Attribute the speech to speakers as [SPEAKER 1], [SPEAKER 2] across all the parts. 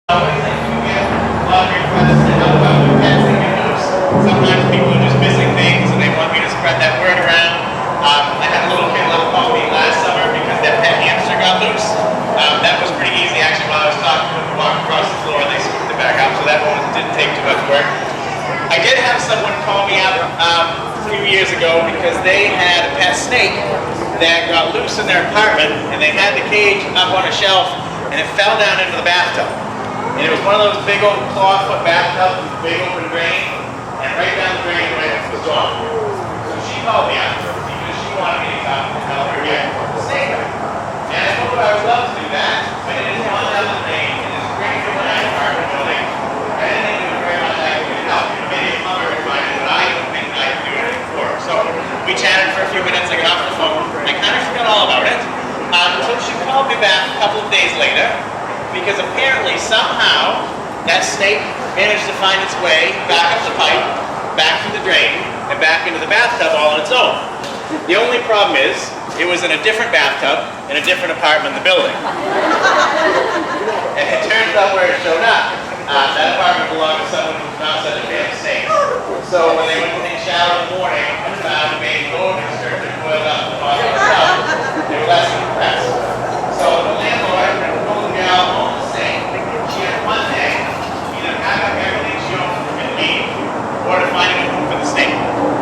[SPEAKER 1] Always like you get a lot of requests to help out with pets that get loose. Sometimes people are just missing things and they want me to spread that word around. I had a little kid call me last summer because their pet hamster got loose. That was pretty easy actually. While I was talking to them, walked across the floor and they scooped it back up, so that one didn't take too much work. I did have someone call me up a few years ago because they had a pet snake that got loose in their apartment and they had the cage up on a shelf and it fell down into the bathtub. And it was one of those big old clawfoot bathtubs with big open drain, and right down the drain went was gone. So she called me after because she wanted me to come and help her get the snake out. And I told her I would love to do that, but it is gone down the drain in this great big apartment building. I didn't think it was very much I could help. Maybe a mother reminded that I don't think I could do it before. So we chatted for a few minutes, I got off the phone. I kind of forgot all about it. So she called me back a couple of days later, because apparently, somehow, that snake managed to find its way back up the pipe, back through the drain, and back into the bathtub all on its own. The only problem is, it was in a different bathtub, in a different apartment in the building. And it turns out where it showed up, that apartment belonged to someone who's not such a fan of snakes. So when they went to take a shower in the morning and found a baby golden sturgeon coiled up in the bottom of the tub, they were less than impressed. So the landlord told the gal on the snake, she had one day either pack up everything she owned and leave, or to find a home for the snake.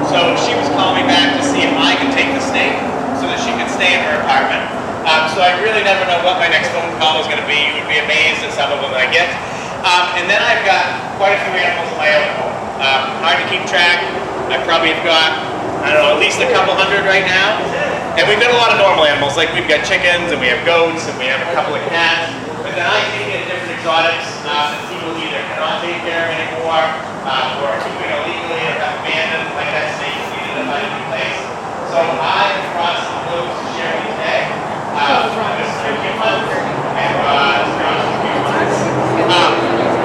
[SPEAKER 1] So she was calling me back to see if I could take the snake so that she could stay in her apartment. So I really never know what my next phone call is going to be. You would be amazed at some of them that I get. And then I've got quite a few animals of my own home. Hard to keep track. I probably have got, I don't know, at least a couple hundred right now. And we've got a lot of normal animals, like we've got chickens and we have goats and we have a couple of cats. But then I take in different exotics that people either cannot take care of anymore, or are keeping illegally or have abandoned, like that snake needed to find a new place. So I brought some of those to share with you today. This is a few months, and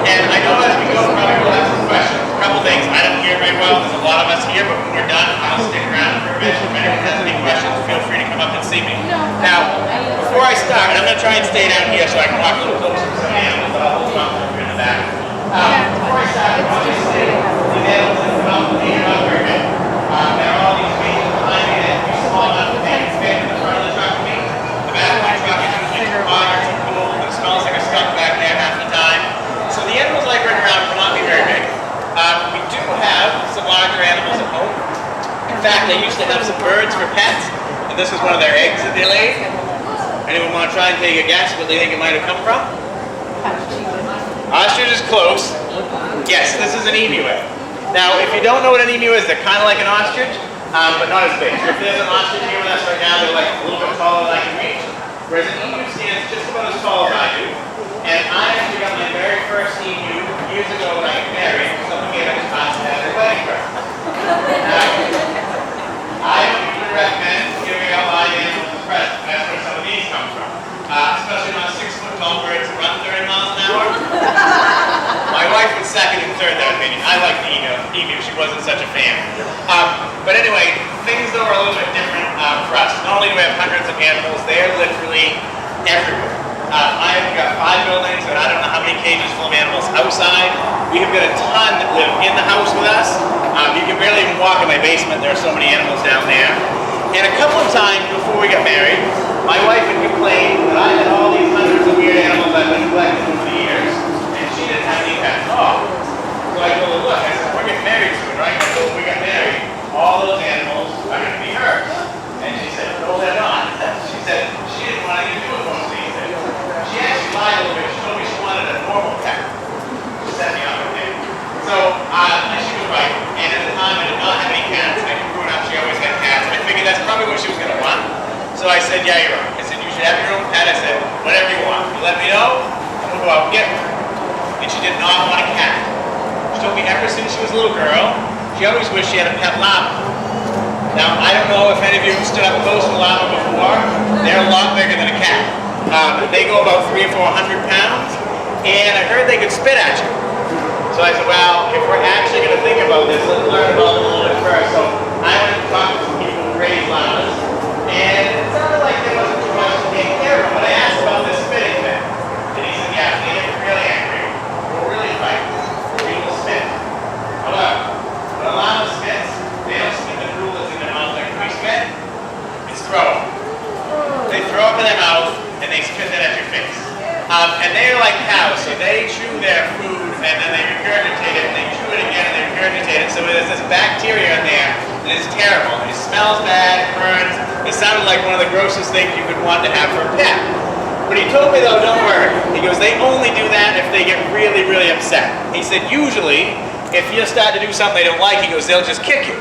[SPEAKER 1] and I know as we go, probably we'll have some questions. A couple things. I don't hear very well. There's a lot of us here, but when we're done, I'll stick around for a bit. If anyone has any questions, feel free to come up and see me. Now, before I start, and I'm going to try and stay down here so I can walk a little closer to some animals, but I'll hold them up in the back. Before I start, obviously, the animals that come out and are not very big. There are all these cages behind me that are small enough that they can fit in the front of the truck with me. The back of my truck is usually too hot or too cool. It smells like a skunk back there half the time. So the animals I bring around will not be very big. We do have some larger animals at home. In fact, they used to have some birds for pets, and this was one of their eggs that they laid. Anyone want to try and take a guess what they think it might have come from? Ostrich is close. Yes, this is an emu egg. Now, if you don't know what an emu is, they're kind of like an ostrich, but not as big. So if there's an ostrich here with us right now, they're like a little bit taller than I can reach, whereas an emu stands just about as tall as I do. And I actually got my very first emu years ago when I got married. Someone gave it to us as a wedding present. Now, I don't usually recommend giving out live animals as a present. That's where some of these come from. Especially not 6-foot tall birds that run 30 miles an hour. My wife would second and third that opinion. I like the emu. She wasn't such a fan. But anyway, things though are a little bit different for us. Not only do we have hundreds of animals, they are literally everywhere. I've got 5 buildings and I don't know how many cages full of animals outside. We have got a ton that live in the house with us. You can barely even walk in my basement. There are so many animals down there. And a couple of times before we got married, my wife had complained that I had all these hundreds of weird animals I've been collecting over the years, and she didn't have any pets at all. So I told her, look, I said, we're getting married soon, right? So when we got married, all those animals are going to be hers. And she said, no, they're not. She said she didn't want anything to do with most of these things. She actually lied a little bit. She told me she wanted a normal pet. She set me up with it. So she was right. And at the time, I did not have any cats. I knew growing up she always had cats. I figured that's probably what she was going to want. So I said, yeah, you're right. I said, you should have your own pet. I said, whatever you want. You let me know, and we'll go out and get one. And she did not want a cat. She told me ever since she was a little girl, she always wished she had a pet llama. Now, I don't know if any of you have stood up close to a llama before. They're a lot bigger than a cat. They go about 300 or 400 pounds, and I heard they could spit at you. So I said, well, if we're actually going to think about this, let's learn about them a little bit first. So I went and talked to some people who raise llamas, and it sounded like there wasn't too much to take care of. But I asked about this spitting thing, and he said, yeah, they get really angry. throw up in their mouth, and they spit that at your face. And they're like cows, so they chew their food, and then they regurgitate it, and they chew it again, and they regurgitate it. So there's this bacteria in there that is terrible. It smells bad, it burns. It sounded like one of the grossest things you could want to have for a pet. But he told me though, don't worry. He goes, they only do that if they get really, really upset. He said, usually, if you start to do something they don't like, he goes, they'll just kick you.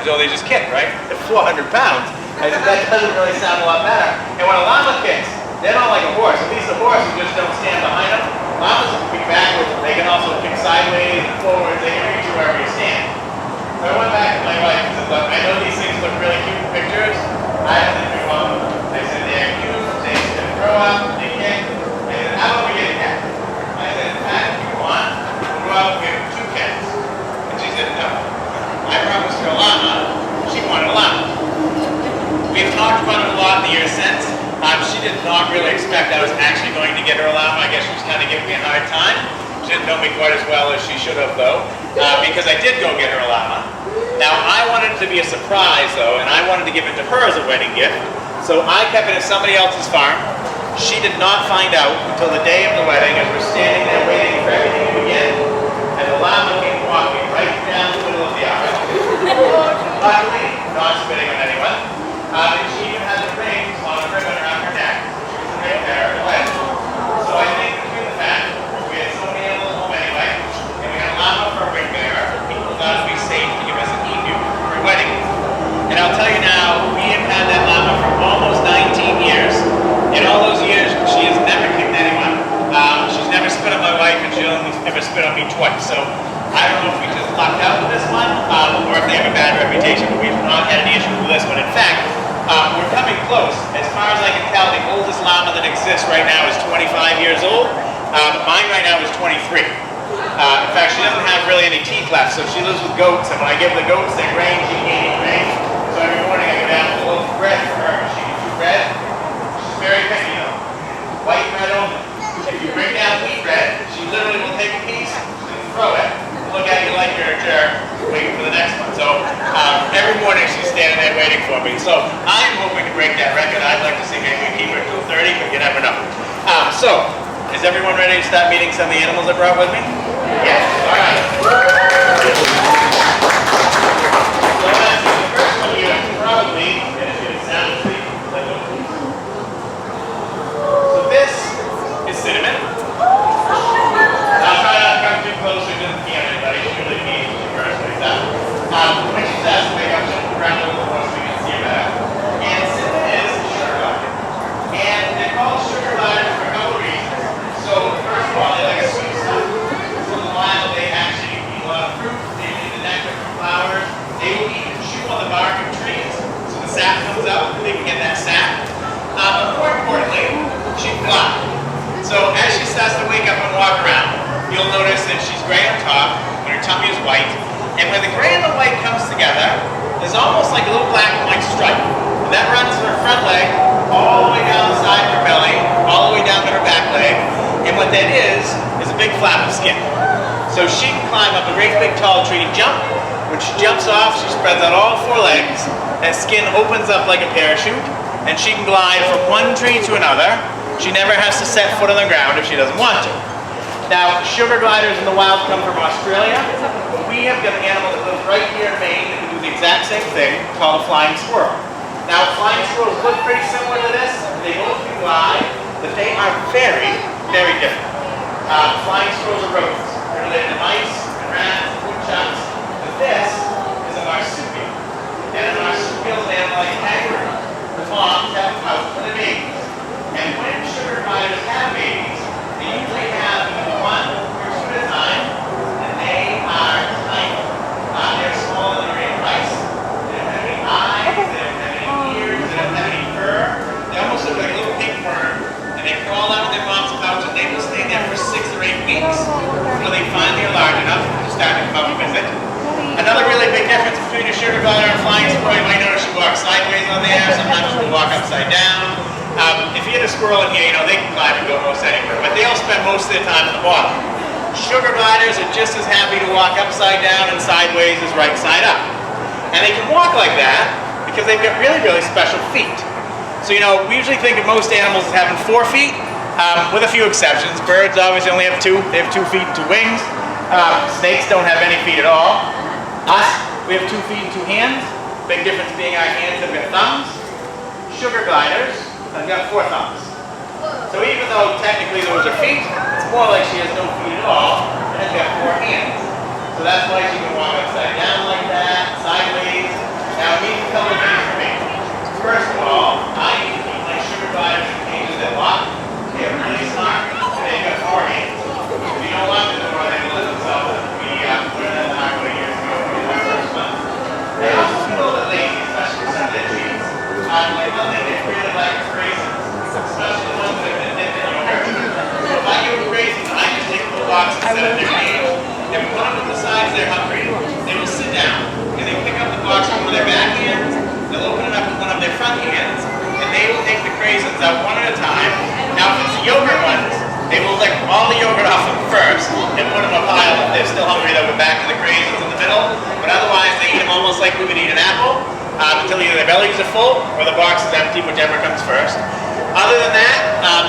[SPEAKER 1] So they just kick, right? They're 400 pounds. I said, that doesn't really sound a lot better. And when a llama kicks, they're not like a horse. At least a horse, you just don't stand behind them. Llamas can kick backwards. They can also kick sideways and forwards. They can reach you wherever you stand. So I went back to my wife and said, look, I know these things look really cute in pictures. I don't think we want them. I said, they're cute. They grow up. They kick. I said, how about we get a cat? I said, if you want, we'll go out and get 2 cats. And she said, no. I promised her a llama. She wanted a llama. We've talked about it a lot in the years since. She did not really expect I was actually going to get her a llama. I guess she was kind of giving me a hard time. She didn't know me quite as well as she should have, though, because I did go get her a llama. Now, I wanted it to be a surprise, though, and I wanted to give it to her as a wedding gift. So I kept it at somebody else's farm. She did not find out until the day of the wedding, as we're standing there waiting for everything to begin, and the llama came walking right down the middle of the yard. Luckily, not spitting on anyone. And she even had the rings on a ribbon around her neck. She was a ring bearer at the wedding. So I think between the fact we had so many animals at home anyway, and we had a llama for a ring bearer, people thought it would be safe to give us an emu for a wedding. And I'll tell you now, we have had that llama for almost 19 years. In all those years, she has never kicked anyone. She's never spit on my wife, and she only ever spit on me twice. So I don't know if we just lucked out with this one, or if they have a bad reputation, but we've not had any issues with this one. In fact, we're coming close. As far as I can tell, the oldest llama that exists right now is 25 years old. Mine right now is 23. In fact, she doesn't have really any teeth left, so she lives with goats, and when I give the goats their grain, she can't eat grain. So every morning I go down with a loaf of bread for her. She can chew bread. She's very picky, though. White bread only. If you bring down wheat bread, she literally will take a piece and throw it. Look at you like you're a jerk, waiting for the next one. So every morning she's standing there waiting for me. So I'm hoping to break that record. I'd like to see maybe we keep her till 30, but you never know. So is everyone ready to start meeting some of the animals I brought with me? Yes. All right. So that's the first one you probably going to sound sleep. So this is Cinnamon. I'll try not to come too close so she doesn't pee on anybody. She really pees when she first wakes up. When she's asked to wake up, she'll move around a little more so we can see her better. And Cinnamon is sugar glider. And they're called sugar gliders for a couple of reasons. So first of all, they like a sweet stuff. So in the wild, they actually eat a lot of fruit. They eat the nectar from flowers. They will even chew on the bark of trees. So the sap comes out and they can get that sap. But more importantly, she can glide. So as she starts to wake up and walk around, you'll notice that she's gray on top, when her tummy is white, and when the gray and the white comes together, there's almost like a little black and white stripe. And that runs from her front leg, all the way down the side of her belly, all the way down to her back leg, and what that is a big flap of skin. So she can climb up a great big tall tree and jump. When she jumps off, she spreads out all 4 legs, that skin opens up like a parachute, and she can glide from one tree to another. She never has to set foot on the ground if she doesn't want to. Now, sugar gliders in the wild come from Australia. We have got an animal that lives right here in Maine that can do the exact same thing, called a flying squirrel. Now, flying squirrels look pretty similar to this. They both can glide, but they are very, very different. Flying squirrels are rodents. They're related to mice, and rats, and woodchucks. But this is a marsupial. And a marsupial is an animal like a kangaroo. The moms have a pouch for the babies. And when sugar gliders have babies, they usually have 1 or 2 at a time, and they are tiny. They're smaller than a grain of rice. They don't have any eyes, they don't have any ears, they don't have any fur. They almost look like a little pink worm, and they crawl out of their mom's pouch, and they will stay there for 6 or 8 weeks until they finally are large enough to start to come up and visit. Another really big difference between a sugar glider and a flying squirrel, you might notice she walks sideways on there, sometimes she'll walk upside down. If you get a squirrel in here, you know, they can climb and go most anywhere, but they'll spend most of their time in the bottom. Sugar gliders are just as happy to walk upside down and sideways as right side up. And they can walk like that because they've got really, really special feet. So, we usually think of most animals as having 4 feet, with a few exceptions. Birds obviously only have 2. They have 2 feet and 2 wings. Snakes don't have any feet at all. Us, we have 2 feet and 2 hands. Big difference being our hands have got thumbs. Sugar gliders have got 4 thumbs. So even though technically those are feet, it's more like she has no feet at all, and has got 4 hands. So that's why she can walk upside down like that, sideways. Now it needs a couple of things for me. First of all, I need to keep my sugar gliders in cages that lock. They are really smart, and they've got 4 hands. If you don't lock them, or they will themselves. We learned that the hard way years ago when we had our first one. They also feel a little bit lazy, especially for some of the cheese. Like one thing they really like is raisins, especially the ones that have been dipped in yogurt. So if I give them raisins, I just take a little box instead of their cage, and put them at the sides they're hungry. They will sit down, and they pick up the box with one of their back hands, they'll open it up with one of their front hands, and they will take the raisins out one at a time. Now if it's the yogurt ones, they will lick all the yogurt off them first and put them in a pile. If they're still hungry, they'll go back to the raisins in the middle, but otherwise they eat them almost like we would eat an apple. Until either their bellies are full or the box is empty, whichever comes first. Other than that,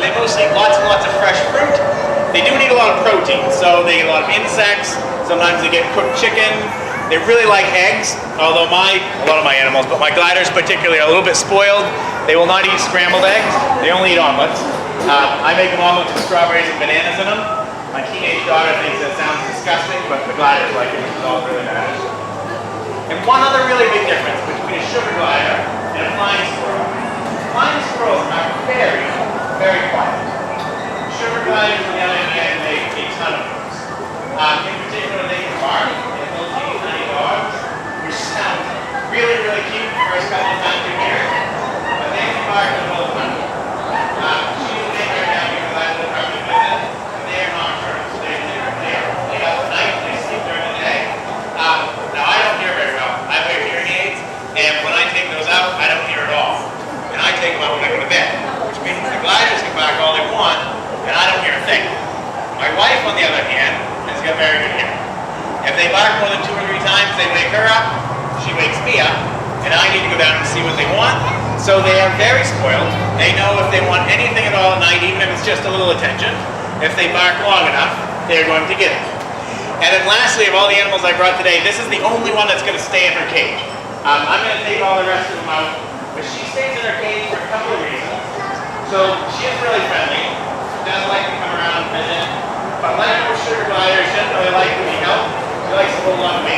[SPEAKER 1] they mostly eat lots and lots of fresh fruit. They do need a lot of protein, so they eat a lot of insects. Sometimes they get cooked chicken. They really like eggs, although a lot of my animals, but my gliders particularly are a little bit spoiled. They will not eat scrambled eggs. They only eat omelets. I make them omelets with strawberries and bananas in them. My teenage daughter thinks that sounds disgusting, but the gliders like it, which is all that really matters. And one other really big difference between a sugar glider and a flying squirrel. Flying squirrels are very, very quiet. Sugar gliders, on the other hand, make a ton of noise. In particular, they can bark, and they'll teeny tiny dogs, which sound really, really cute the first couple of times you hear it, but they can bark in the middle of the night. She will take her down because I live probably with it, and they are nocturnal. So they lay out at night, they sleep during the day. Now I don't hear very well. I wear hearing aids, and when I take those out, I don't hear at all. And I take them out when I go to bed, which means the gliders can bark all they want, and I don't hear a thing. My wife, on the other hand, has got very good hearing. If they bark more than 2 or 3 times, they wake her up, she wakes me up, and I need to go down and see what they want. So they are very spoiled. They know if they want anything at all at night, even if it's just a little attention, if they bark long enough, they're going to get it. And then lastly, of all the animals I brought today, this is the only one that's going to stay in her cage. I'm going to take all the rest of them out, but she stays in her cage for a couple of reasons. So she is really friendly. She does like to come around and visit. But like most sugar gliders, she doesn't really like to be helped. She likes to hold on to me.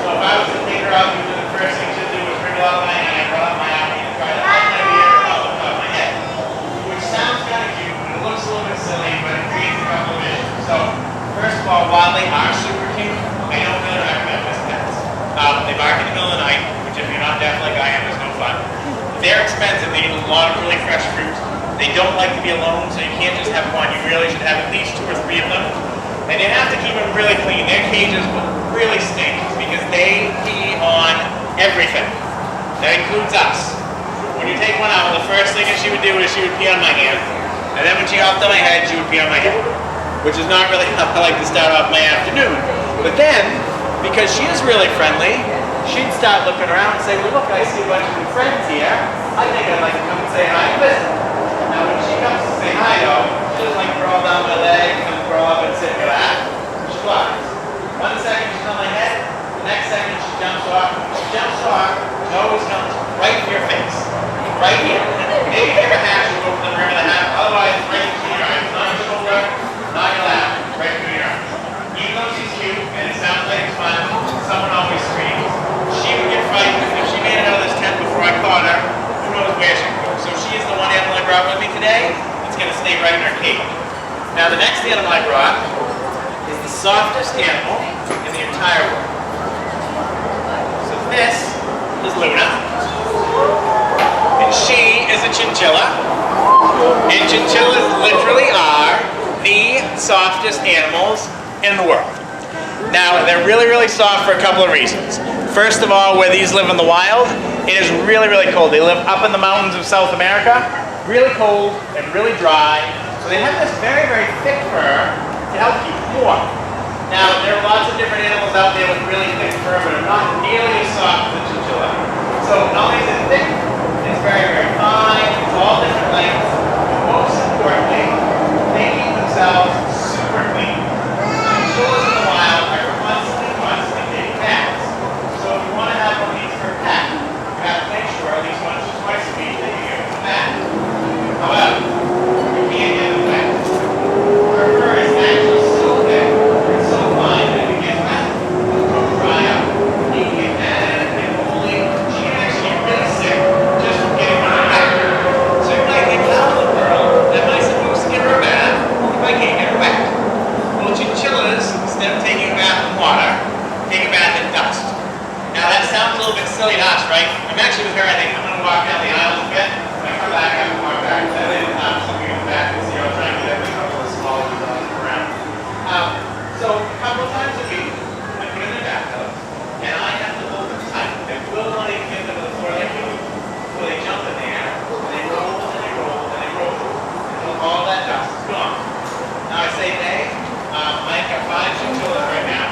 [SPEAKER 1] So if I was to take her out, usually the first thing she'll do is wriggle out my hand, run up my arm, and try to hold my ear out the top of my head. Which sounds kind of cute, and it looks a little bit silly, but it creates a couple of issues. So first of all, while they are super cute, I don't really recommend them as pets. They bark in the middle of the night, which if you're not deaf like I am, is no fun. They're expensive. They need a lot of really fresh fruit. They don't like to be alone, so you can't just have one. You really should have at least 2 or 3 of them. And you have to keep them really clean. Their cages will really stink because they pee on everything. That includes us. When you take one out, the first thing that she would do is she would pee on my hand. And then when she hopped on my head, she would pee on my head. Which is not really how I like to start off my afternoon. But then, because she is really friendly, she'd start looking around and say, well, look, I see a bunch of new friends here. I think I'd like to come and say hi and visit. Now, when she comes to say hi, though, she doesn't like to crawl down my leg and crawl up and sit in your lap. She flies. 1 second, she's on my head. The next second, she jumps off. She jumps off, nose comes right in your face. Right here. Maybe give her a hat, she'll go for the rim of the hat. Otherwise, it's right between your eyes. Not your shoulder, not your lap, right between your eyes. Even though she's cute, and it sounds like it's fun, someone always screams. She would get frightened if she made it out of this tent before I caught her. Who knows where she would go? So she is the one animal I brought with me today. It's going to stay right in her cage. Now the next animal I brought is the softest animal in the entire world. So this is Luna. And she is a chinchilla. And chinchillas literally are the softest animals in the world. Now, they're really, really soft for a couple of reasons. First of all, where these live in the wild, it is really, really cold. They live up in the mountains of South America, really cold and really dry. So they have this very, very thick fur to help keep them warm. Now, there are lots of different animals out there with really thick fur, but are not nearly as soft as the chinchilla. So not only is it thick, it's It's very, very fine. It's all different lengths. But most importantly, they keep themselves super clean. Chinchillas in the wild are constantly getting baths. So if you want to have one of these for a pet, you have to make sure at least once or twice a week that you give them a bath. However, you can't get them wet. Her fur is actually so thick and so fine that if it gets wet, it'll dry up. You can get mad and holy. She can actually get really sick just from getting her wet. So you might think, how in the world am I supposed to give her a bath if I can't get her wet? Well, chinchillas, instead of taking a bath in water, take a bath in dust. Now that sounds a little bit silly to us, right? I'm actually with her, I think I'm going to walk down the aisles a bit. When I come back, I have to walk back. So then something in the back is, I'll try and get a couple of small ones around. So a couple of times a week, I put in their bathtub, and I have to hold them tight. They will not even get them to the floor like you. So they jump in the air, and they roll, and they roll, and they roll, until all that dust is gone. Now I say they, I've got 5 chinchillas right now.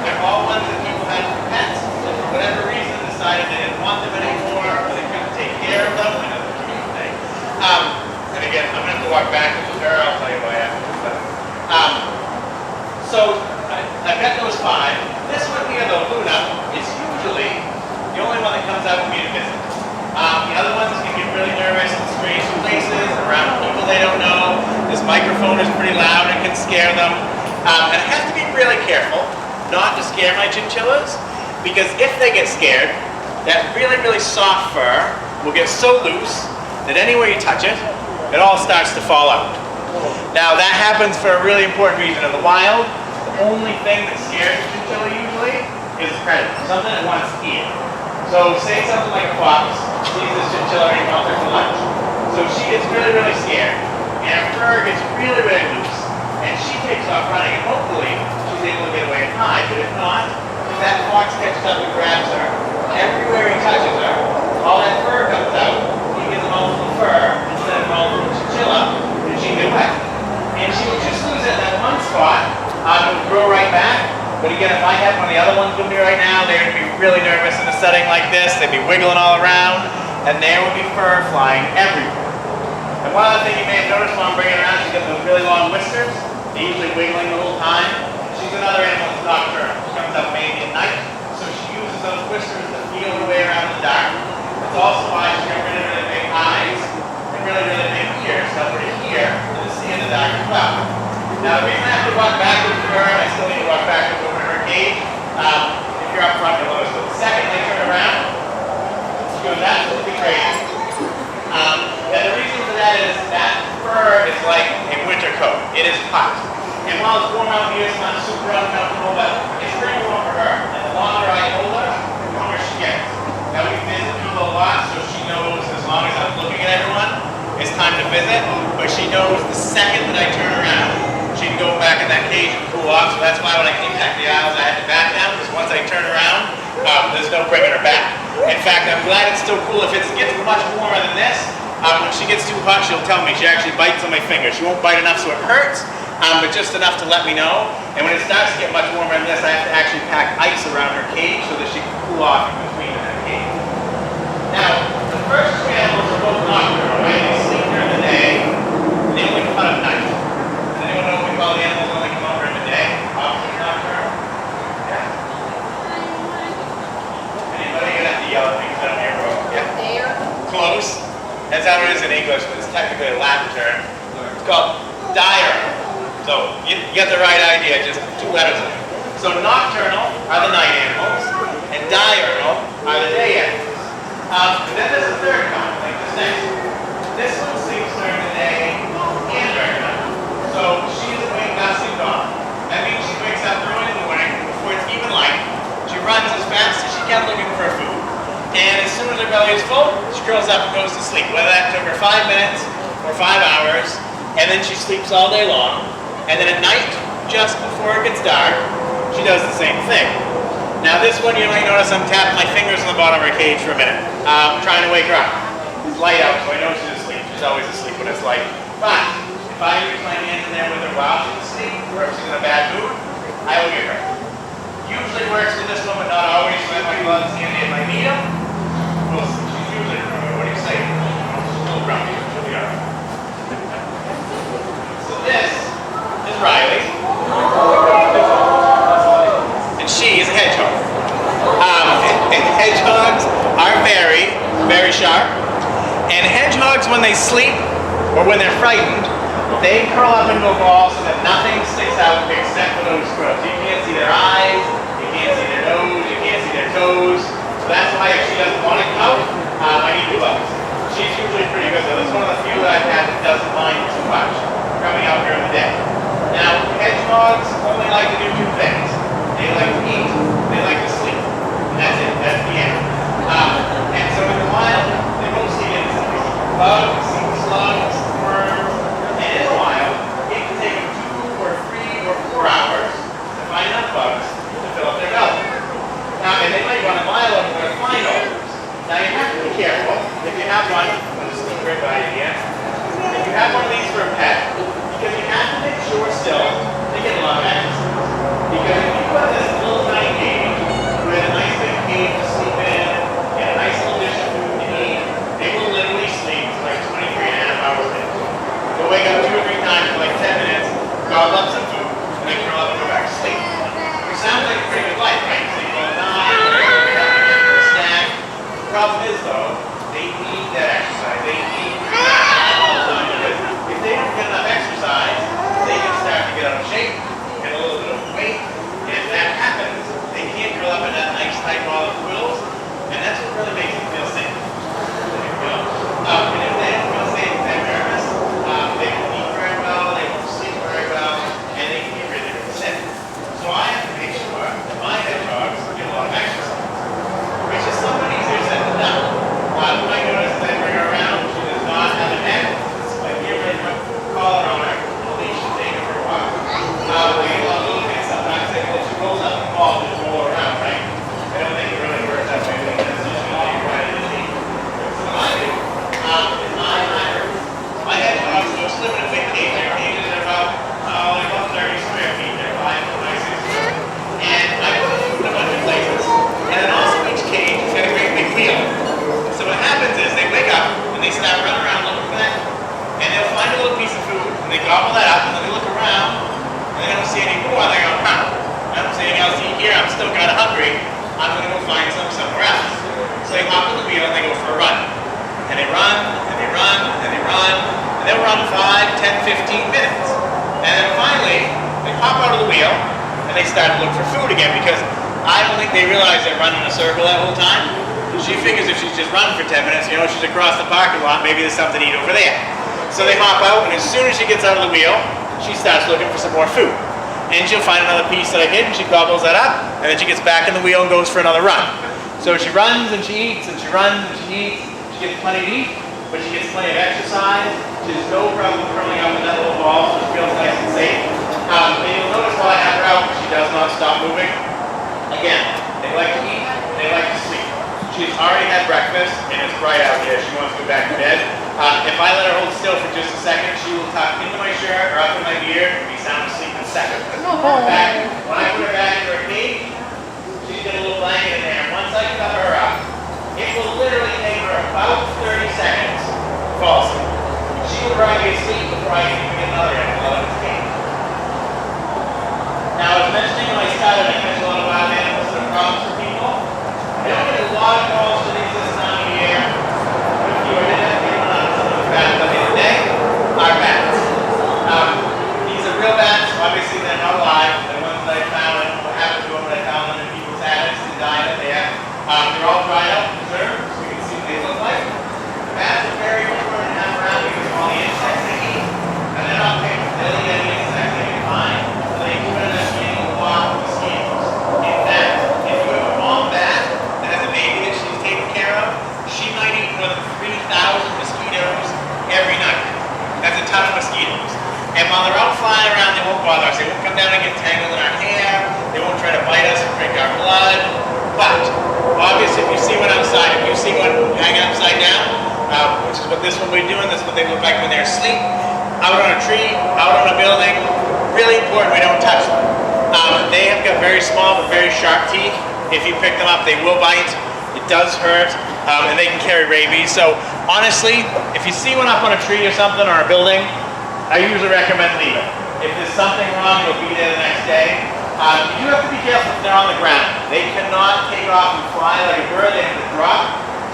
[SPEAKER 1] They're all ones that people had for pets, and for whatever reason decided they didn't want them anymore, or they couldn't take care of them. I know that's a cute thing. And again, I'm going to have to walk back with her. I'll tell you why after. So I've got those 5. This one here, though, Luna, is usually the only one that comes out with me to visit. The other ones can get really nervous in strange places, around people they don't know. This microphone is pretty loud and can scare them. And I have to be really careful not to scare my chinchillas, because if they get scared, that really, really soft fur will get so loose that anywhere you touch it, it all starts to fall out. Now that happens for a really important reason. In the wild, the only thing that scares a chinchilla usually is a predator, something that wants to eat. So say something like a fox sees this chinchilla and comes there for lunch. So she gets really, really scared, and her fur gets really, really loose, and she takes off running, and hopefully she's able to get away and hide. But if not, if that fox catches up and grabs her, everywhere he touches her, all that fur comes out. He gets all the fur instead of all the chinchilla, and she can get wet. And she will just lose it in that one spot. It will grow right back. But again, if I had one of the other ones with me right now, they would be really nervous in a setting like this. They'd be wiggling all around, and there would be fur flying everywhere. And one other thing you may have noticed while I'm bringing her around, she's got those really long whiskers. They're usually wiggling the whole time. She's another animal that's nocturnal. She comes up mainly at night, so she uses those whiskers to feel her way around in the dark. That's also why she's got really, really big eyes and really, really big ears, so her to hear and to see in the dark as well. Now the reason I have to walk backwards with her, and I still need to walk backwards over to her cage, if you're up front, you'll notice, but the second they turn around, she goes absolutely crazy. And the reason for that is that fur is like a winter coat. It is hot. And while it's warm out here, it's not super uncomfortable, but it's pretty warm for her. And the longer I hold her, the warmer she gets. Now we visit people a lot, so she knows as long as I'm looking at everyone, it's time to visit. But she knows the second that I turn around, she can go back in that cage and cool off. So that's why when I came back to the aisles, I had to back down, because once I turn around, there's no bringing her back. In fact, I'm glad it's still cool. If it gets much warmer than this, when she gets too hot, she'll tell me. She actually bites on my finger. She won't bite enough so it hurts, but just enough to let me know. And when it starts to get much warmer than this, I have to actually pack ice around her cage so that she can cool off in between in that cage. Now, the first 2 animals are both nocturnal, right? They sleep during the day, and they only come out at night. Does anyone know what we call the animals that only come out during the day? Obviously nocturnal. Yeah. Anybody? You're gonna have to yell at me because I don't hear bro. Yeah. Close. That's how it is in English, but it's technically a Latin term. It's called diurnal. So you get the right idea, just 2 letters in it. So nocturnal are the night animals, and diurnal are the day animals. And then there's a third kind, like this next one. This one sleeps during the day and during the night. So she isn't waking up, sleep on. That means she wakes up early in the morning before it's even light. She runs as fast as she can looking for food. And as soon as her belly is full, she curls up and goes to sleep. Whether that took her 5 minutes or 5 hours, and then she sleeps all day long. And then at night, just before it gets dark, she does the same thing. Now this one, you might notice I'm tapping my fingers on the bottom of her cage for a minute. Trying to wake her up. It's light out, so I know she's asleep. She's always asleep when it's light. But if I use my hand in there with her while she's asleep, or if she's in a bad mood, I will get her. Usually works with this one, but not always. So I have my gloves handy if I need them. She's usually, what do you say? hedgehogs, when they sleep or when they're frightened, they curl up into a ball so that nothing sticks out except for those scrubs. You can't see their eyes, you can't see their nose, you can't see their toes. So that's why if she doesn't want to come out, I need gloves. She's usually pretty good though. This is one of the few that I've had that doesn't mind too much coming out during the day. Now, hedgehogs only like to do two things. They like to eat, they like to sleep. And that's it, that's the end. And so in the wild, they mostly get bugs, slugs, worms, and in the wild, it can take them 2 or 3 or 4 hours to find enough bugs to fill up their belly. And they might run a mile or more to find all those. Now you have to be careful. If you have one, I'm just going to rip by again. If you have one of these for a pet, because you have to make sure still they get a lot of exercise. Because if you put this little tiny cage with a nice big cage to sleep in and a nice little dish of food to eat, they will literally sleep for like 23.5 hours a day. They'll wake up 2 or 3 times for like 10 minutes, gobble up some food, and then curl up and go back to sleep. Which sounds like a pretty good life, right? Sleep all the time, for a snack. The problem is though, they need that exercise. They need all the time because if they don't get enough exercise, they can start to get out of shape, get a little bit of weight, and if that happens, they can't curl up in that nice tight ball of quills, and that's what really makes them feel safe. And if they don't feel safe, they're nervous, they won't eat very well, they won't sleep very well, and they can get really, really sick. So I have to make sure that my hedgehogs get a lot of exercise, which is somewhat easier said than done. You might notice as I bring her around, she does not have a neck. Like here, I put a collar on her, at least she'll take her for a while. They get a lot of little bits sometimes, they go, she rolls up the ball and just roll around, right? I don't think it really works that way, because it's usually all you're right in the knee. So what I do is my hedgehogs just live in a big cage. Their cages are about 30 square feet. They're 5 by 6 foot. And I put food in a bunch of places. And then also each cage has got a great big wheel. So what happens is they wake up and they start running around looking for that. And they'll find a little piece of food and they gobble that up and then they look around and they don't see any more. They go, I don't see anything else to eat here. I'm still kind of hungry. I'm going to go find some somewhere else. So they hop on the wheel and they go for a run. And they run and they run and they run and they'll run 5, 10, 15 minutes. And then finally they hop out of the wheel and they start to look for food again because I don't think they realize they're running in a circle that whole time. She figures if she's just running for 10 minutes, she's across the parking lot, maybe there's something to eat over there. So they hop out, and as soon as she gets out of the wheel, she starts looking for some more food. And she'll find another piece that I hid, and she gobbles that up, and then she gets back in the wheel and goes for another run. So she runs and she eats, and she runs and she eats. She gets plenty to eat, but she gets plenty of exercise. She has no problem curling up in that little ball, so she feels nice and safe. And you'll notice while I have her out, she does not stop moving. Again, they like to eat, they like to sleep. She's already had breakfast, and it's bright out here. She wants to go back to bed. If I let her hold still for just a second, she will tuck into my shirt or up in my beard and be sound asleep in a second. In fact, when I put her back into her cage, she's got a little blanket in there. Once I cover her up, it will literally take her about 30 seconds to fall asleep. She will probably be asleep before I can even get another animal out of the cage. Now, I was mentioning when I started, I catch a lot of wild animals that are problems for people. I don't get a lot of calls to these this time of year. If you were in on some of the bats at the end of the day, are bats. These are real bats. Obviously, they're not alive. They're ones that I found and what happened to them when I found them in people's attics and died up there. They're all dried out and preserved, so we can see what they look like. The bats are very important to have around because of all the insects they eat. And they're not picky. They'll eat any insects they can find. So they can end up eating a lot of mosquitoes. In fact, if you have a mom bat that has a baby that she's taking care of, she might eat more than 3,000 mosquitoes every night. That's a ton of mosquitoes. And while they're out flying around, they won't bother us. They won't come down and get tangled in our hair. They won't try to bite us and drink our blood. But, obviously, if you see one outside, if you see one hanging upside down, which is what this one we're doing, this is what they look like when they're asleep, out on a tree, out on a building, really important we don't touch them. They have got very small but very sharp teeth. If you pick them up, they will bite. It does hurt, and they can carry rabies. So, honestly, if you see one up on a tree or something or a building, I usually recommend leaving. If there's something wrong, you'll be there the next day. You do have to be careful if they're on the ground. They cannot take off and fly like a bird. They have to drop.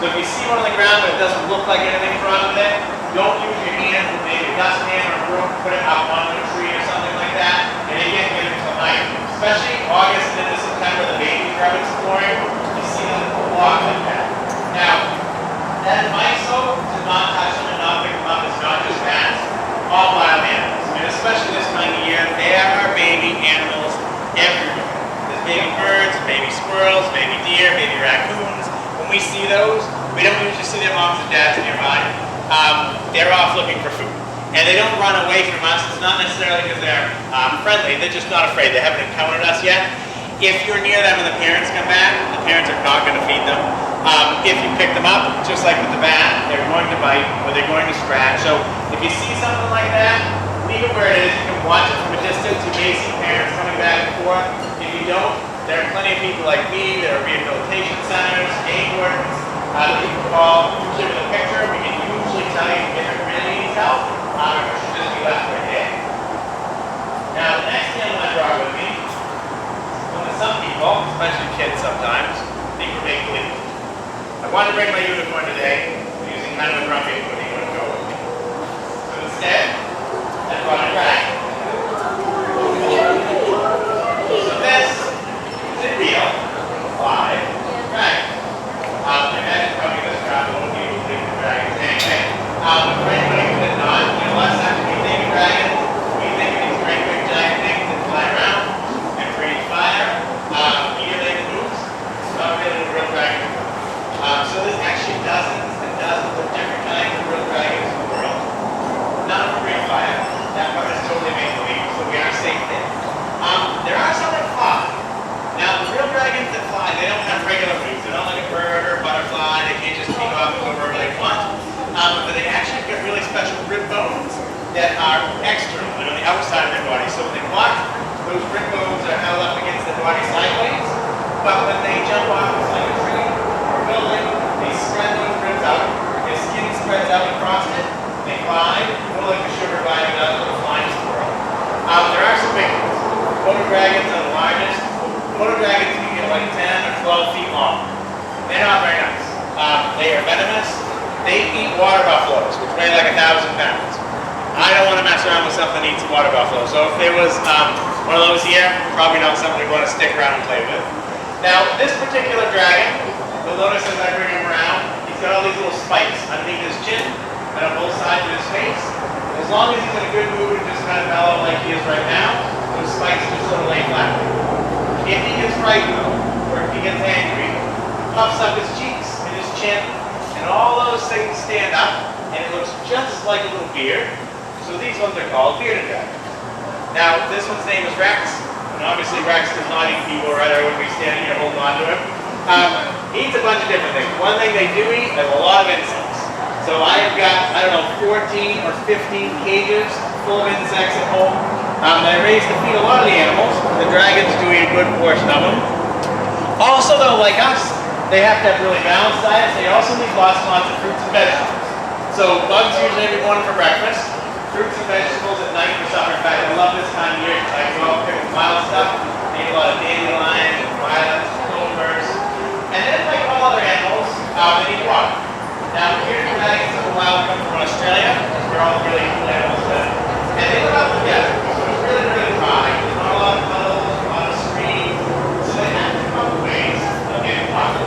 [SPEAKER 1] So if you see one on the ground but it doesn't look like anything's wrong with it, Don't use your hands with maybe a dustpan or a broom, put it out onto a tree or something like that, and they can't get it until night. Especially August and into September, the babies are out exploring, you see them a lot like that. Now, that advice though, to not touch them and not pick them up, is not just bats, all wild animals. And especially this time of year, there are baby animals everywhere. There's baby birds, baby squirrels, baby deer, baby raccoons. When we see those, we don't usually see their moms and dads nearby. They're off looking for food. And they don't run away from us. It's not necessarily because they're friendly. They're just not afraid. They haven't encountered us yet. If you're near them and the parents come back, the parents are not going to feed them. If you pick them up, just like with the bat, they're going to bite or they're going to scratch. So if you see something like that, leave it where it is. You can watch it from a distance. You may see parents coming back and forth. If you don't, there are plenty of people like me. There are rehabilitation centers, game wardens, that you can call. Usually with a picture, we can usually tell you if it really needs help, or it should just be left right there. Now, the next animal I brought with me, one that some people, especially kids sometimes, think we're making believe. I wanted to bring my unicorn today, using kind of a grumpy equipment to go with me. So instead, I brought a dragon. So this is a real, live dragon. Imagine probably this crowd won't be able to believe the dragons anyway. But for anybody who did not, a lot of times when we think of dragons, we think of these great big giant things that fly around and breathe fire, eat their moves. It's not really a real dragon. So there's actually dozens and dozens of different kinds of real dragons in the world. None of them breathe fire. That part is totally make believe, so we are safe there. There are some that fly. Now, the real dragons that fly, they don't have regular wings. They're not like a bird or a butterfly. They can't just take off and go wherever they want. But they actually get really special rib bones that are external. They're on the outside of their body. So when they walk, those rib bones are held up against their body sideways. But when they jump off, it's like a tree or a building, they spread those ribs out. Their skin spreads out across it. They fly, more like the sugar glider does with a flying squirrel. There are some big ones. Komodo dragons are the largest. Komodo dragons can get like 10 or 12 feet long. They're not very nice. They are venomous. They eat water buffaloes, which weigh like 1,000 pounds. I don't want to mess around with something that eats water buffalo. So if there was one of those here, probably not something we're going to stick around and play with. Now, this particular dragon, you'll notice as I bring him around, he's got all these little spikes underneath his chin and on both sides of his face. As long as he's in a good mood and just kind of mellow like he is right now, those spikes just sort of lay flat. If he gets frightened, or if he gets angry, he puffs up his cheeks and his chin, and all those things stand up, and it looks just like a little beard. So these ones are called bearded dragons. Now, this one's name is Rex, and obviously Rex does not eat people, right? I wouldn't be standing here holding on to him. He eats a bunch of different things. One thing they do eat is a lot of insects. So I have got, I don't know, 14 or 15 cages full of insects at home that I raise to feed a lot of the animals. The dragons do eat a good portion of them. Also, though, like us, they have to have really balanced diets. They also need lots and lots of fruits and vegetables. So bugs usually every morning for breakfast, fruits and vegetables at night for supper. In fact, I love this time of year because I can go out and pick up wild stuff. They eat a lot of dandelions, violets, clovers. And then like all other animals, they need water. Now, here the dragons of the wild come from Australia, because we're all really cool animals live. And they live out in the desert, so it's really, really dry. There's not a lot of puddles, a lot of streams. So they have to come up with ways of getting water.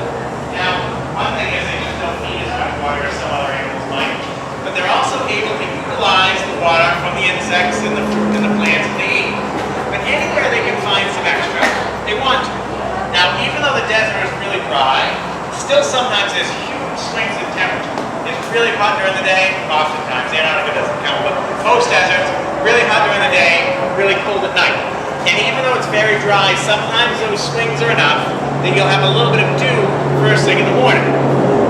[SPEAKER 1] Now, one thing is they just don't need as much water as some other animals might. But they're also able to utilize the water from the insects and the fruit and the plants that they eat. But anywhere they can find some extra, they want to. Now, even though the desert is really dry, still sometimes there's huge swings in temperature. It's really hot during the day, oftentimes. Antarctica doesn't count, but most deserts, really hot during the day, really cold at night. And even though it's very dry, sometimes those swings are enough that you'll have a little bit of dew first thing in the morning.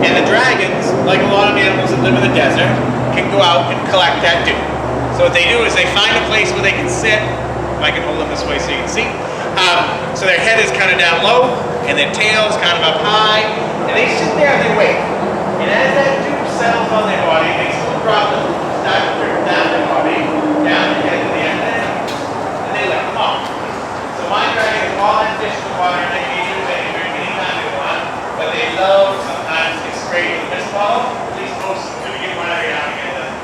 [SPEAKER 1] And the dragons, like a lot of animals that live in the desert, can go out and collect that dew. So what they do is they find a place where they can sit. If I can hold them this way so you can see. So their head is kind of down low, and their tail is kind of up high, and they sit there and they wait. And as that dew settles on their body, they still drop them, start to drip down their body, down their head to the end of their head, and they let them off. So my dragons all have fish in the water, and they can use it anytime they want, but they love sometimes get sprayed with a mist ball. At least most of them do. You get one every now and again, it doesn't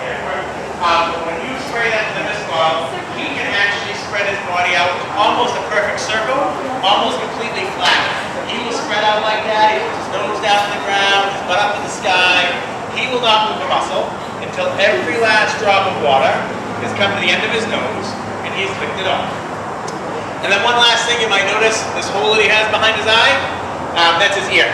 [SPEAKER 1] perfect circle, almost completely flat. He will spread out like that, he puts his nose down to the ground, his butt up to the sky. He will not move a muscle until every last drop of water has come to the end of his nose and he's licked it off. And then one last thing you might notice, this hole that he has behind his eye, that's his ear.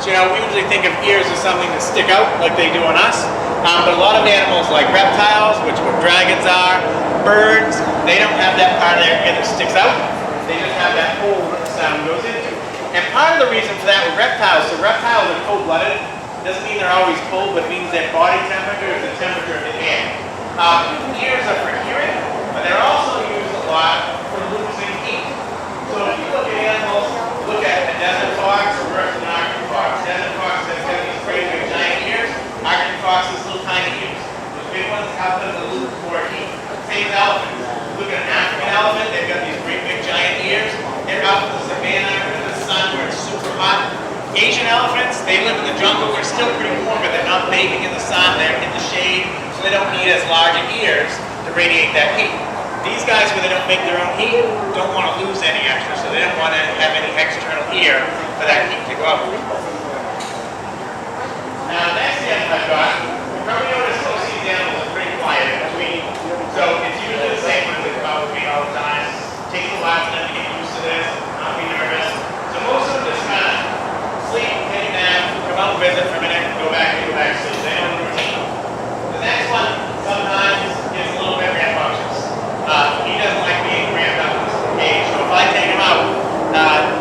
[SPEAKER 1] So we usually think of ears as something that stick out like they do on us. But a lot of animals like reptiles, which what dragons are, birds, they don't have that part of their ear that sticks out. They just have that hole that the sound goes into. And part of the reason for that with reptiles, so reptiles are cold-blooded. Doesn't mean they're always cold, but it means their body temperature is the temperature of the air. Ears are for hearing, but they're also used a lot for losing heat. So if you look at animals, look at a desert fox versus an Arctic fox. Desert fox has got these great big giant ears. Arctic fox has little tiny ears. Those big ones help them to lose more heat. Same as elephants. Look at an African elephant, they've got these great big giant ears. They're out in the savannah in the sun where it's super hot. Asian elephants, they live in the jungle where it's still pretty warm, but they're not baking in the sun, they're in the shade, so they don't need as large ears to radiate that heat. These guys, when they don't make their own heat, don't want to lose any extra, so they don't want to have any external ear for that heat to go out. Now, next animal I've got, you probably notice most of these animals are pretty quiet in between, so it's usually the same when they come out with me all the time. It takes a while for them to get used to this, not be nervous. So most of them just kind of sleep, take a nap, come out and visit for a minute, go back to sleep. They know the routine. The next one sometimes is a little bit rambunctious. He doesn't like being rammed up in this cage. So if I take him out,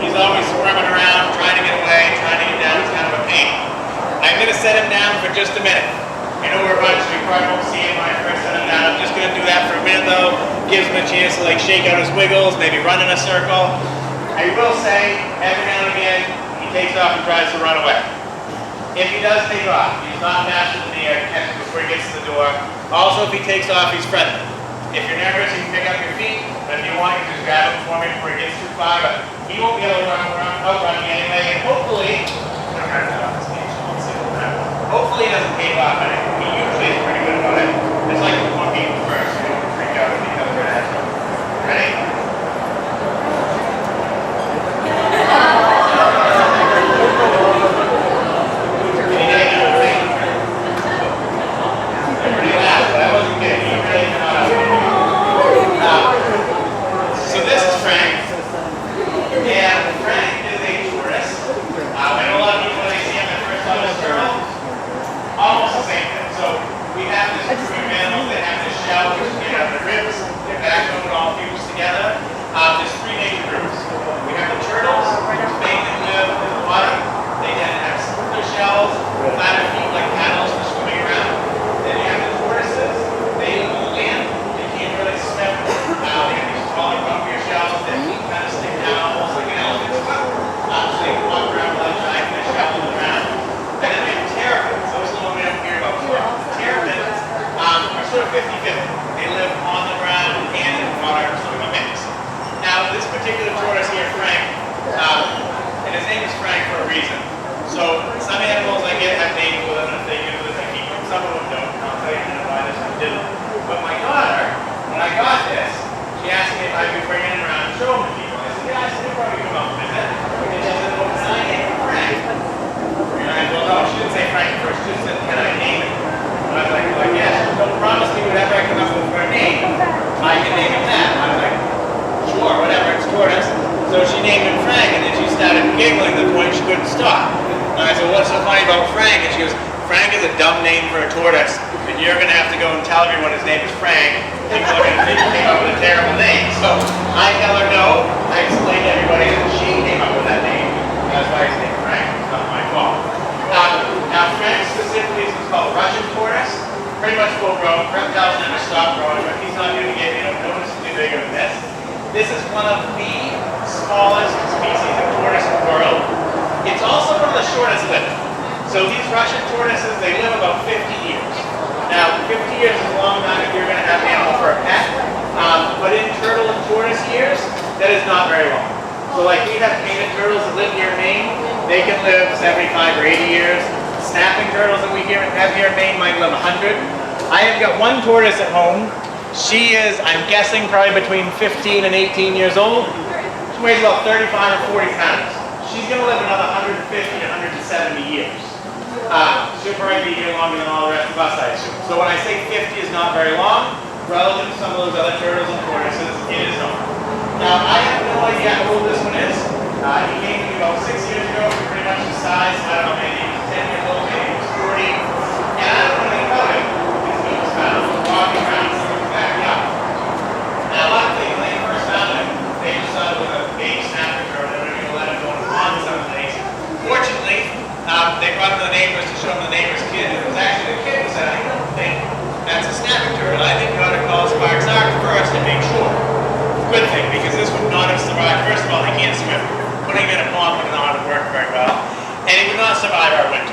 [SPEAKER 1] he's always squirming around, trying to get away, trying to get down. It's kind of a pain. I'm going to set him down for just a minute. I know we're running, so you probably won't see him when I first set him down. I'm just going to do that for a minute though. Gives him a chance to shake out his wiggles, maybe run in a circle. I will say, every now and again, takes off and tries to run away. If he does take off, he's not faster than the air catch before he gets to the door. Also, if he takes off, he's friendly. If you're nervous, you can pick up your feet, but if you want, you can just grab him for me before he gets too far. But he won't be able to outrun me anyway, and hopefully, hopefully he doesn't take off. But he usually is pretty good about it. It's like the one people first, so you don't freak out if he doesn't get it. Ready? There's three major groups. We have the turtles, which mainly live in the water. They tend to have smoother shells, flatter feet like paddles for swimming around. Then you have the tortoises. They live on land. They can't really swim. They have these taller, bumpier shells. Their feet kind of stick down almost like an elephant's foot. So they can walk around without dragging their shell on the ground. And then we have terrapins. Those are the ones we don't hear about too often. Terrapins are sort of 50-50. They live on the ground and in the water, sort of a mix. Now, this particular tortoise here, Frank, and his name is Frank for a reason. So, some animals I get have names with them, and if they use it, I keep them. Some of them don't. I'll tell you why this one didn't. But my daughter, when I got this, she asked me if I could bring it around and show them to people. I said, yeah, I said, you'll probably come out and visit. And she said, well, can I name it Frank? And I said, well, no, she didn't say Frank first. She just said, can I name it? And I was like, yes, don't promise me whatever I come up with for a name, I can name it that. I was like, sure, whatever, it's tortoise. So she named him Frank, and then she started giggling to the point she couldn't stop. And I said, what's so funny about Frank? And she goes, Frank is a dumb name for a tortoise, and you're going to have to go and tell everyone his name is Frank. People are going to think you came up with a terrible name. So I tell her no. I explained to everybody that she came up with that name. That's why his name is Frank. It's not my fault. Now Frank specifically is called Russian tortoise. Pretty much full grown. Reptiles never stop growing, but he's not going to get noticeably bigger than this. This is one of the smallest species of tortoise in the world. It's also one of the shortest living. So these Russian tortoises, they live about 50 years. Now, 50 years is a long time if you're going to have an animal for a pet. But in turtle and tortoise years, that is not very long. So like we have painted turtles that live near Maine, they can live 75 or 80 years. Snapping turtles that we have here in Maine might live 100. I have got one tortoise at home. She is, I'm guessing, probably between 15 and 18 years old. weighs about 35 or 40 pounds. She's going to live another 150 to 170 years. She'll probably be here longer than all the rest of us, I assume. So when I say 50 is not very long, relative to some of those other turtles and tortoises, it is not. Now, I have no idea how old this one is. He came to me about 6 years ago, pretty much the size. I don't know, maybe he was 10 years old, maybe he was 40. And I don't know anything about him because he was found walking around in someone's backyard. Now, luckily, when they first found him, they just thought it was a baby snapper turtle. They were going to let him go on some days. Fortunately, they brought him to the neighbors to show him the neighbor's kid. It was actually the kid who said, I don't think that's a snapping turtle. I think you ought to call Sparks Ark first and make sure. Good thing, because this would not have survived. First of all, they can't swim. Putting him in a pond would not have worked very well. And he would not survive our winter.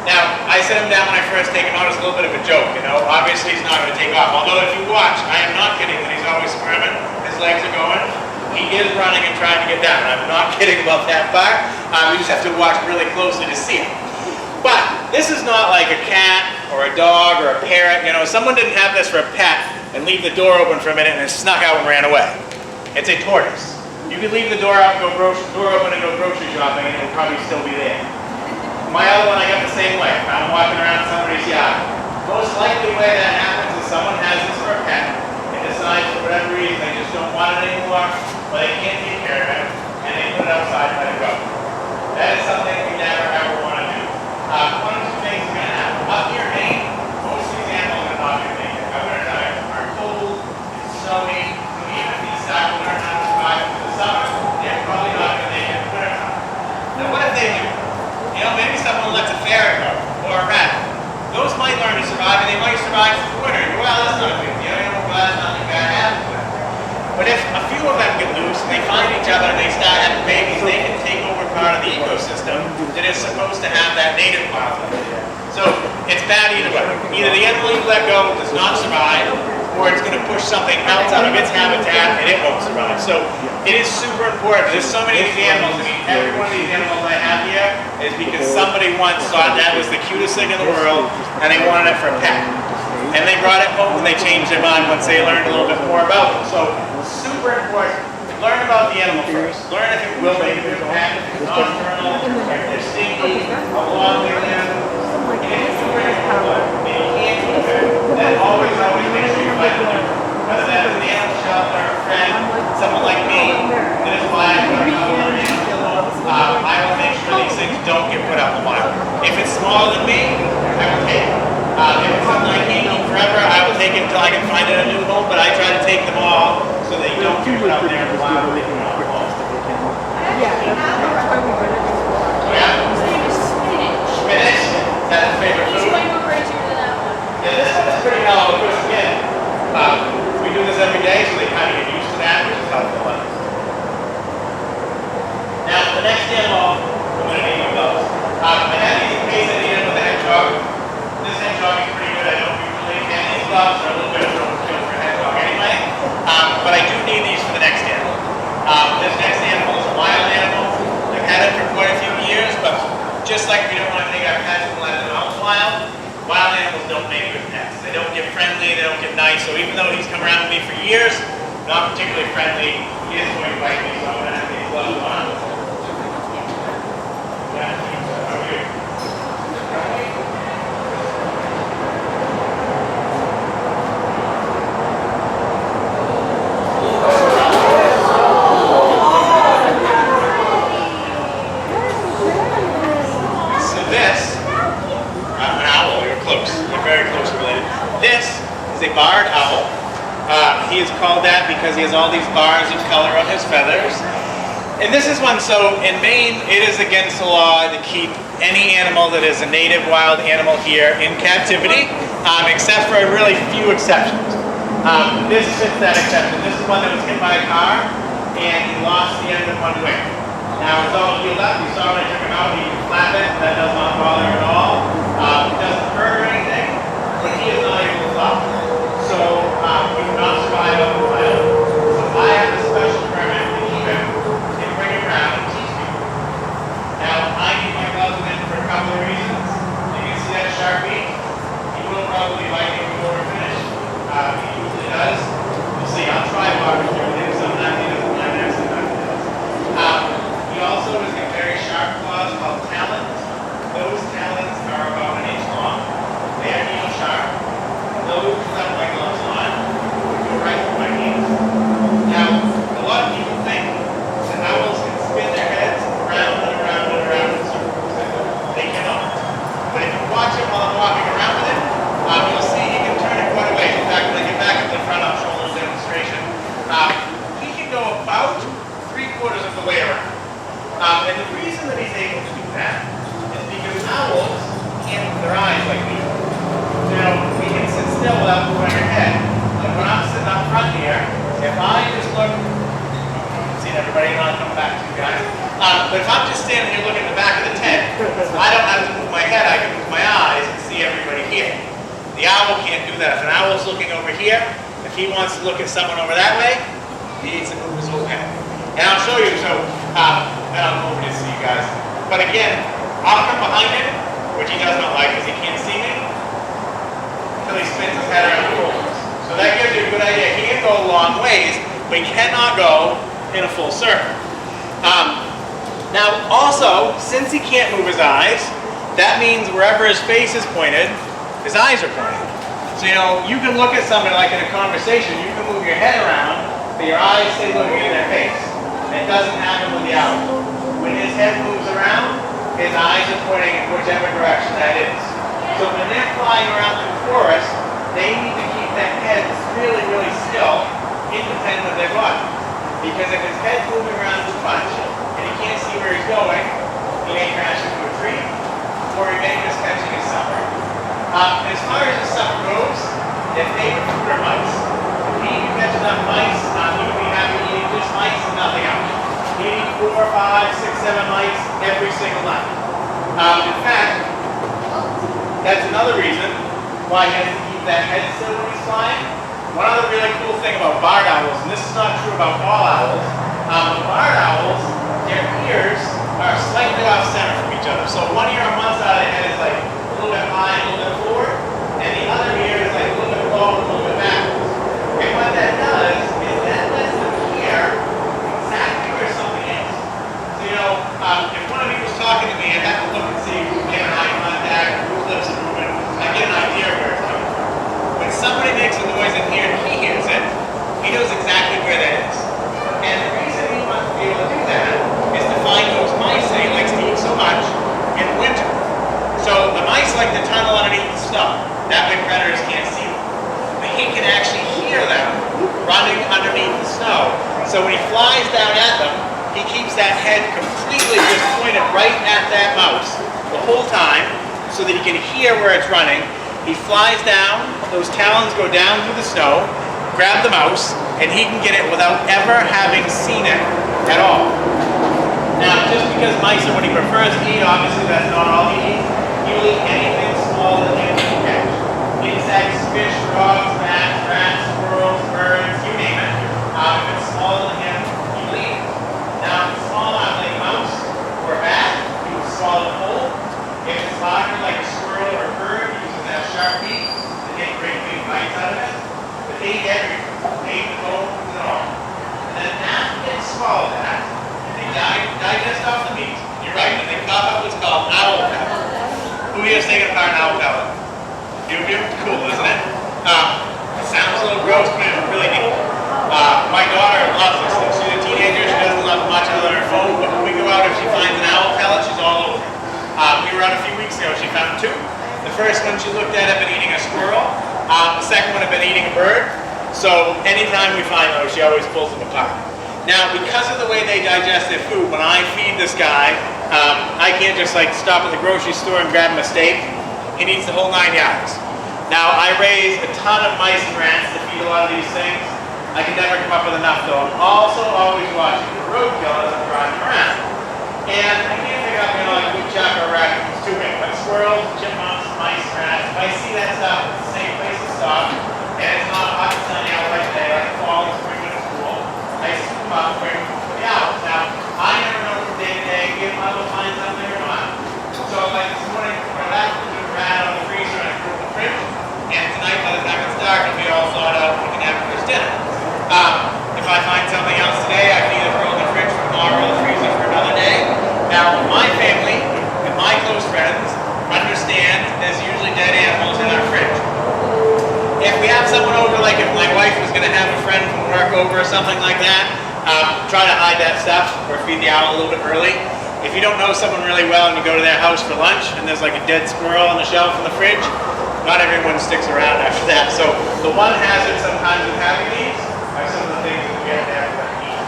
[SPEAKER 1] Now, I set him down when I first take him out as a little bit of a joke, you know. Obviously, he's not going to take off. Although, if you watch, I am not kidding that he's always squirming. His legs are going. He is running and trying to get down. I'm not kidding about that part. You just have to watch really closely to see it. But this is not like a cat or a dog or a parrot. You know, someone didn't have this for a pet and leave the door open for a minute and then snuck out and ran away. It's a tortoise. You could leave the door out and go door open and go grocery shopping and it would probably still be there. My other one, I got the same way. I'm walking around somebody's yard. Most likely way that happens is someone has this for a pet and decides for whatever reason they just don't want it anymore, or they can't take care of it, and they put it outside and let it go. That is something we never ever want to do. One of two things is going to happen. Up here in Maine, most of these animals are not going to make it. I'm going to tell you, are cold, it's snowy, so even if these start to learn how to survive through the summer, they're probably not going to make it in the winter time. Now what if they do? You know, maybe someone lets a ferret go, or a rat. Those might learn to survive, and they might survive through the winter. Well, that's not a big deal. You know, well, nothing bad happens with it. But if a few of them get loose and they find each other and they start having babies, they can take over part of the ecosystem that is supposed to have that native wildlife. So it's bad either way. Either the animal you let go does not survive, or it's going to push something else out of its habitat and it won't survive. So it is super important. There's so many of these animals. I mean, every one of these animals I have here is because somebody once thought that was the cutest thing in the world and they wanted it for a pet. And they brought it home and they changed their mind once they learned a little bit more about it. So super important. Learn about the animal first. Learn if it will make a good pet, if it's nocturnal, if they're stinky, how long they live. And if it's super important and you can't do it, then always make sure you find them. Whether that is an animal shelter, a friend, someone like me, that is why I put a cover on an animal. I will make sure these things don't get put out in the wild. If it's smaller than me, I will take it. If it's something I can't keep forever, I will take it until I can find it a new home, but I try to take them all so they don't get put out there in the wild. They can all fall.
[SPEAKER 2] Yeah, that's why we read it.
[SPEAKER 1] Oh yeah?
[SPEAKER 2] His name is Spinach.
[SPEAKER 1] Spinach? Is that his favorite
[SPEAKER 2] He's
[SPEAKER 1] food?
[SPEAKER 2] way more crazier than that one.
[SPEAKER 1] Yeah, this one is pretty mellow. Of course, again, we do this every day, so they kind of get used to that, which is helpful. Now, the next animal, I'm going to name you those. I had these in case I needed with a hedgehog. This hedgehog is pretty good. I don't usually, and these gloves are a little bit of a skill for a hedgehog anyway. But I do need these for the next animal. This next animal is a wild animal. I've had it for quite a few years, but just like we don't want to take our pets and let them out in the wild animals don't make good pets. They don't get friendly, they don't get nice. So even though he's come around with me for years, not particularly friendly, he is going to bite me, so I'm going to have these gloves on. Yeah, how are you? This is a barred owl. He is called that because he has all these bars of color on his feathers. And this is one, so in Maine, it is against the law to keep any animal that is a native wild animal here in captivity, except for a really few exceptions. This fits that exception. This is one that was hit by a car, and he lost the end of one wing. Now it's all healed up. You saw when I took him out, he can flap it. That does not bother him at all. It doesn't hurt or anything. But he is not able to stop. So he would not survive up the wild. So I have a special permit to keep him and bring him around and teach people. Now I need my gloves in for a couple of reasons. You can see that sharp beak. He will probably bite me before we're finished. He usually does. We'll see. I'll try hard with him. Sometimes he doesn't mind that, sometimes he does. here, if I just look, see everybody, not coming back to you guys. But if I'm just standing here looking at the back of the tent, I don't have to move my head, I can move my eyes and see everybody here. The owl can't do that. If an owl's looking over here, if he wants to look at someone over that way, he needs to move his whole head. And I'll show you, so, and I'll move this to you guys. But again, I'll come behind him, which he does not like because he can't see me, until he spins his head around the corners. So that gives you a good idea. He can go a long ways, but he cannot go in a full circle. Now also, since he can't move his eyes, that means wherever his face is pointed, his eyes are pointed. So you can look at somebody like in a conversation, you can move your head around, but your eyes stay looking in their face. It doesn't happen with the owl. When his head moves around, his eyes are pointing in whichever direction that is. So when they're flying around through the forest, they need to keep their heads really, really still, independent of their body. Because if his head's moving around too much, and he can't see where he's going, he may crash into a tree, or he may miss catching his supper. As far as his supper goes, their favorite food are mice. If he can catch enough mice, he would be happy eating just mice and nothing else. He eats 4, 5, 6, 7 mice every single night. In fact, that's another reason why he has to keep that head still when he's flying. One other really cool thing about barred owls, and this is not true about all owls, barred owls, their ears are slightly off center from each other. So one ear on one side of the head is like a little bit high, a little bit forward, and the other ear is like a little bit low, a little bit backwards. And what that does is that lets them hear exactly where something is. So if one of you was talking to me, I'd have to look and see who's giving eye contact, whose lips are moving. I get an idea of where it's coming from. When somebody makes a noise in here and he hears it, he knows exactly where that is. And the reason he wants to be able to do that is to find those mice that he likes to eat so much in winter. So the mice like to tunnel underneath the snow. That way predators can't see them. But he can actually hear them running underneath the snow. So when he flies down at them, he keeps that head completely just pointed right at that mouse the whole time so that he can hear where it's running. He flies down, those talons go down through the snow, grab the mouse, and he can get it without ever having seen it at all. Now, just because mice are what he prefers to eat, obviously that's not all he eats. He will eat anything small that he can catch. Insects, fish, frogs, bats, rats, squirrels, birds, you name it. If it's smaller than him, he will eat it. Now, if it's small enough like a mouse or a bat, he will swallow it whole. If it's larger like a squirrel or a bird, he uses that sharp beak to get great big bites out of it. But they eat everything. They eat the bones and all. And then after they swallow that, they digest off the meat. You're right, and they cough up what's called owl pellet. Who here is taking apart an owl pellet? You? Cool, isn't it? It sounds a little gross, but it's really neat. My daughter loves this thing. She's a teenager, she doesn't love much other than her phone, but when we go out, if she finds an owl pellet, she's all over it. We were out a few weeks ago, she found 2. The first one she looked at had been eating a squirrel. The second one had been eating a bird. So anytime we find those, she always pulls them apart. Now, because of the way they digest their food, when I feed this guy, I can't just like stop at the grocery store and grab him a steak. He needs the whole 9 yards. Now, I raise a ton of mice and rats to feed a lot of these things. I can never come up with enough though. I'm also always watching the roadkill as I'm driving around. And I can't pick up, like woodchuck or raccoon, it's too big. But squirrels, chipmunks, mice, rats, if I see that stuff, it's the same place to stop. And it's not hot and sunny out right there, like fall and spring when it's cool. I scoop them up and bring them for the owls. Now, I never know from day to day if I will find something or not. So like this morning, I left the rat out of the freezer and I threw it in the fridge. And tonight, by the time it's dark, it'll be all thawed out and we can have it for dinner. If I find something else today, I can either throw it in the fridge for tomorrow or the freezer for another day. Now, my family and my close friends understand there's usually dead animals in our fridge. If we have someone over, like if my wife was going to have a friend from work over or something like that, try to hide that stuff or feed the owl a little bit early. If you don't know someone really well and you go to their house for lunch and there's like a dead squirrel on the shelf in the fridge, not everyone sticks around after that. So the one hazard sometimes with having these are some of the things that we have to have to eat.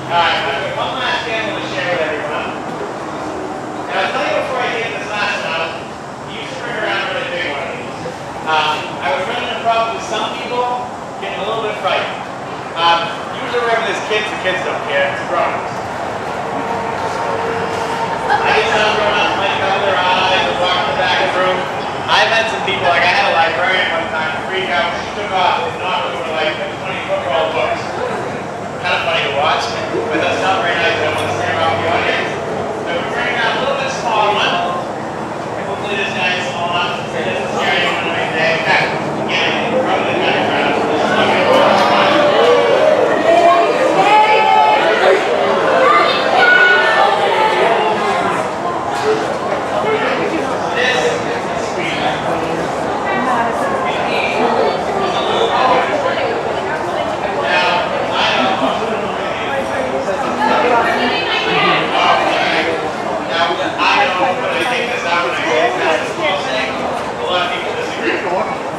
[SPEAKER 1] Alright, I've got one last candle to share with everyone. And I'll tell you a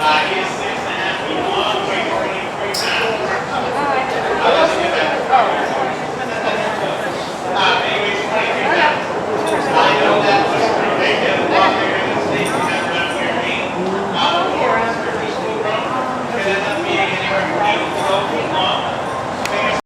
[SPEAKER 1] His